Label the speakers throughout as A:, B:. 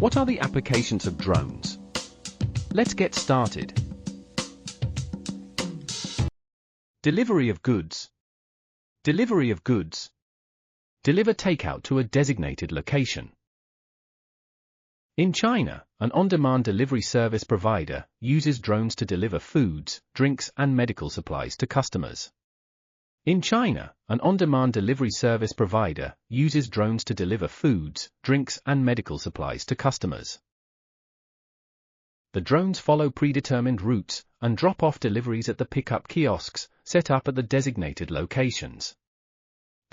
A: What are the applications of drones? Let's get started. Delivery of goods. Delivery of goods. Deliver takeout to a designated location. In China, an on-demand delivery service provider uses drones to deliver foods, drinks, and medical supplies to customers. In China, an on-demand delivery service provider uses drones to deliver foods, drinks, and medical supplies to customers. The drones follow predetermined routes and drop off deliveries at the pickup kiosks set up at the designated locations.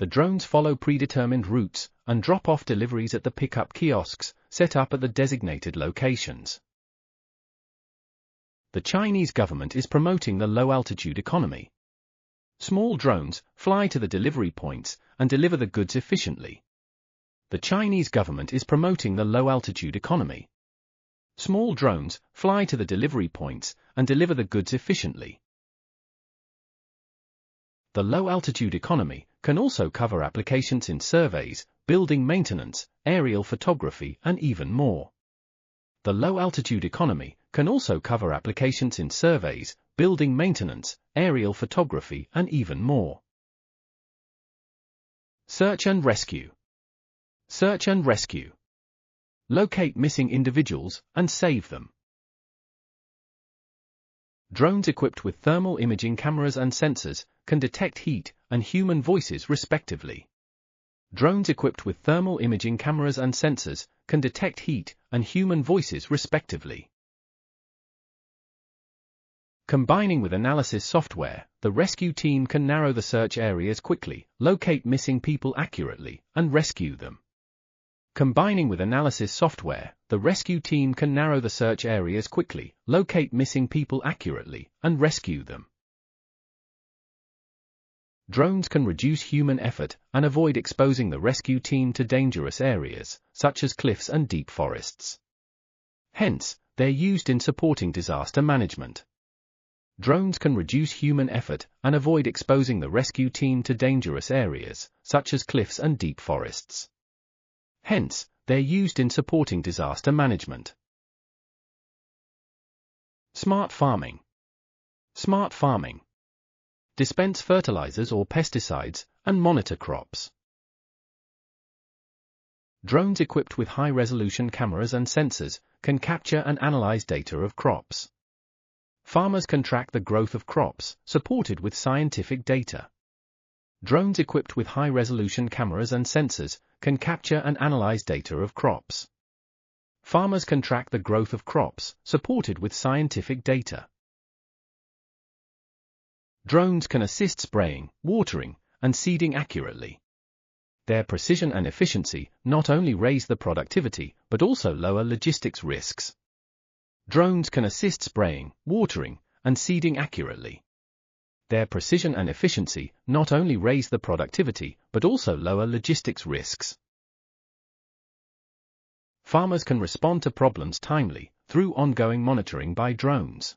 A: The drones follow predetermined routes and drop off deliveries at the pickup kiosks set up at the designated locations. The Chinese government is promoting the low-altitude economy. Small drones fly to the delivery points and deliver the goods efficiently. The Chinese government is promoting the low-altitude economy. Small drones fly to the delivery points and deliver the goods efficiently. The low-altitude economy can also cover applications in surveys, building maintenance, aerial photography, and even more. The low-altitude economy can also cover applications in surveys, building maintenance, aerial photography, and even more. Search and rescue. Search and rescue. Locate missing individuals and save them. Drones equipped with thermal imaging cameras and sensors can detect heat and human voices respectively. Drones equipped with thermal imaging cameras and sensors can detect heat and human voices respectively. Combining with analysis software, the rescue team can narrow the search areas quickly, locate missing people accurately, and rescue them. Combining with analysis software, the rescue team can narrow the search areas quickly, locate missing people accurately, and rescue them. Drones can reduce human effort and avoid exposing the rescue team to dangerous areas, such as cliffs and deep forests. Hence, they're used in supporting disaster management. Drones can reduce human effort and avoid exposing the rescue team to dangerous areas, such as cliffs and deep forests. Hence, they're used in supporting disaster management. Smart farming. Smart farming. Dispense fertilizers or pesticides and monitor crops. Drones equipped with high-resolution cameras and sensors can capture and analyze data of crops. Farmers can track the growth of crops, supported with scientific data. Drones equipped with high-resolution cameras and sensors can capture and analyze data of crops. Farmers can track the growth of crops, supported with scientific data. Drones can assist spraying, watering, and seeding accurately. Their precision and efficiency not only raise the productivity, but also lower logistics risks. Drones can assist spraying, watering, and seeding accurately. Their precision and efficiency not only raise the productivity, but also lower logistics risks. Farmers can respond to problems timely through ongoing monitoring by drones.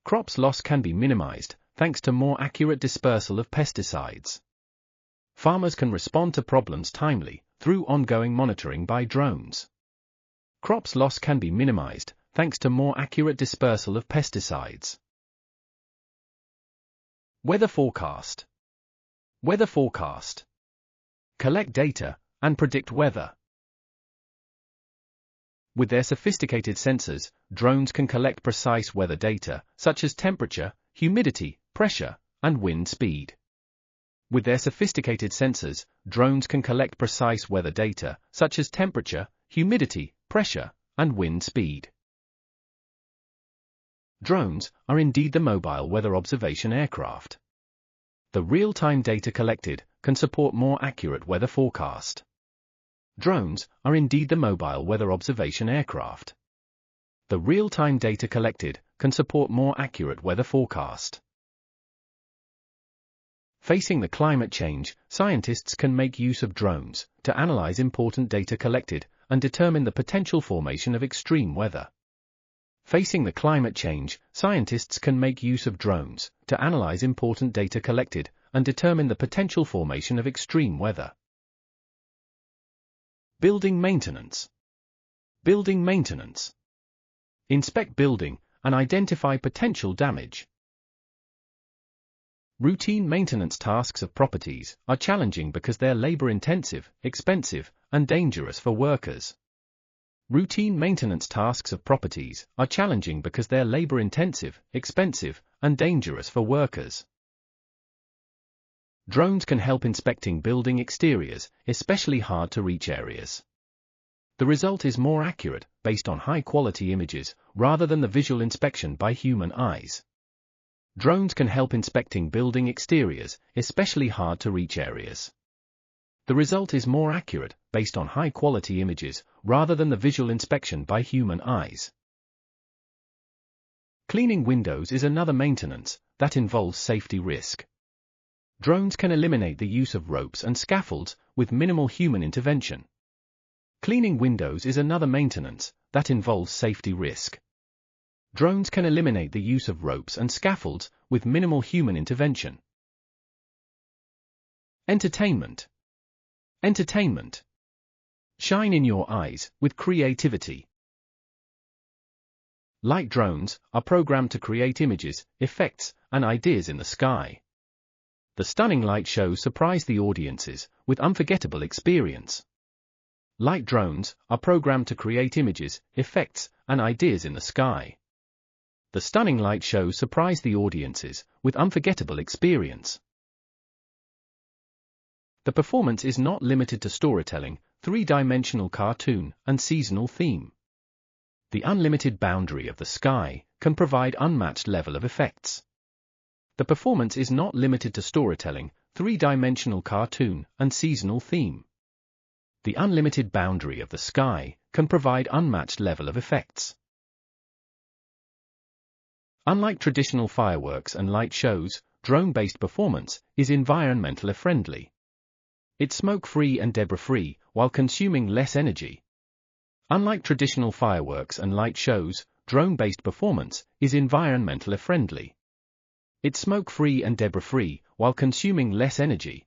A: Crops loss can be minimized thanks to more accurate dispersal of pesticides. Farmers can respond to problems timely through ongoing monitoring by drones. Crops loss can be minimized thanks to more accurate dispersal of pesticides. Weather forecast. Weather forecast. Collect data and predict weather. With their sophisticated sensors, drones can collect precise weather data, such as temperature, humidity, pressure, and wind speed. With their sophisticated sensors, drones can collect precise weather data, such as temperature, humidity, pressure, and wind speed. Drones are indeed the mobile weather observation aircraft. The real-time data collected can support more accurate weather forecast. Drones are indeed the mobile weather observation aircraft. The real-time data collected can support more accurate weather forecast. Facing the climate change, scientists can make use of drones to analyze important data collected and determine the potential formation of extreme weather. Facing the climate change, scientists can make use of drones to analyze important data collected and determine the potential formation of extreme weather. Building maintenance. Building maintenance. Inspect building and identify potential damage. Routine maintenance tasks of properties are challenging because they're labor-intensive, expensive, and dangerous for workers. Routine maintenance tasks of properties are challenging because they're labor-intensive, expensive, and dangerous for workers. Drones can help inspecting building exteriors, especially hard-to-reach areas. The result is more accurate, based on high-quality images, rather than the visual inspection by human eyes. Drones can help inspecting building exteriors, especially hard-to-reach areas. The result is more accurate, based on high-quality images, rather than the visual inspection by human eyes. Cleaning windows is another maintenance that involves safety risk. Drones can eliminate the use of ropes and scaffolds with minimal human intervention. Cleaning windows is another maintenance that involves safety risk. Drones can eliminate the use of ropes and scaffolds with minimal human intervention. Entertainment. Entertainment. Shine in your eyes with creativity. Light drones are programmed to create images, effects, and ideas in the sky. The stunning light shows surprise the audiences with unforgettable experience. Light drones are programmed to create images, effects, and ideas in the sky. The stunning light shows surprise the audiences with unforgettable experience. The performance is not limited to storytelling, three-dimensional cartoon, and seasonal theme. The unlimited boundary of the sky can provide unmatched level of effects. The performance is not limited to storytelling, three-dimensional cartoon, and seasonal theme. The unlimited boundary of the sky can provide unmatched level of effects. Unlike traditional fireworks and light shows, drone-based performance is environmentally friendly. It's smoke-free and debris-free, while consuming less energy. Unlike traditional fireworks and light shows, drone-based performance is environmentally friendly. It's smoke-free and debris-free, while consuming less energy.